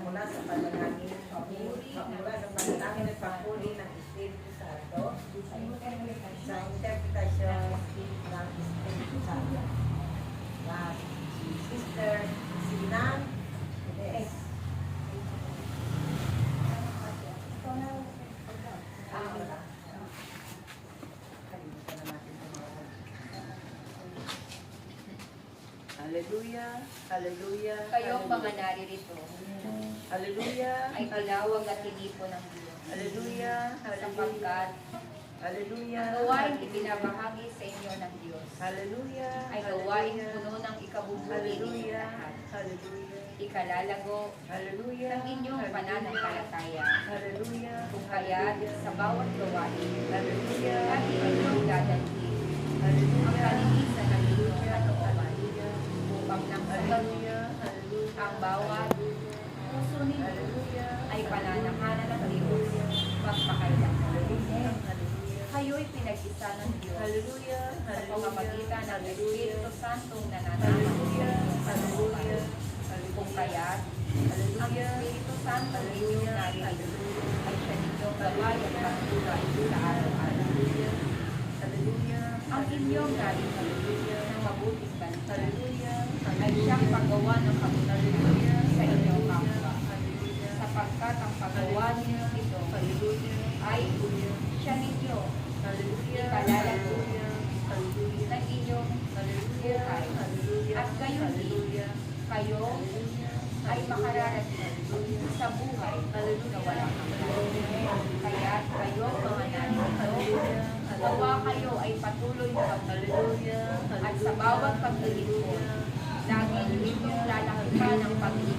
mula sa panalangin, mula sa panalangin at papuri ng Espiritu Santo, sa interpretasyon ng Espiritu Santo. Si Sister Sinan Des. Hallelujah, hallelujah. Kayong mga naririto Hallelujah, ay tinawag at tinipon ng Diyos. hallelujah, Sapagkat hallelujah, ang gawain ibinabahagi sa inyo ng Diyos hallelujah, ay gawain puno ng ikabubuti ng lahat. hallelujah, Ikalalago hallelujah, ng inyong pananampalataya. hallelujah, Kung kaya't sa bawat gawain hallelujah, ay inyong dadalhin ang hallelujah, kalinisan ng inyong kalooban upang nang sa ganun hallelujah, hallelujah, ang bawat puso ninyo hallelujah, ay pananahanan ng Diyos magpakailanman. Kayo'y pinag-isa ng Diyos hallelujah, sa hallelujah, pamamagitan ng Espiritu Santong nananaman hallelujah, sa inyong kalooban. Kung kaya't ang Espiritu Santo ninyong naririnig ay siya ninyong gabay at pagtulay sa araw-araw. Ang inyong naririnig ng mabuting balita ay siyang paggawa ng kabutihan sa inyong kapwa. Sapagkat ang paggawa ninyo ito ay siya ninyo ikalalago ng inyong buhay. At gayon din, kayo ay makararating sa buhay na walang hanggan. Kaya kayo mga naririto, gawa kayo ay patuloy na mabuti at sa bawat paglilingkod, lagi ninyong lalakihan ang pag-ibig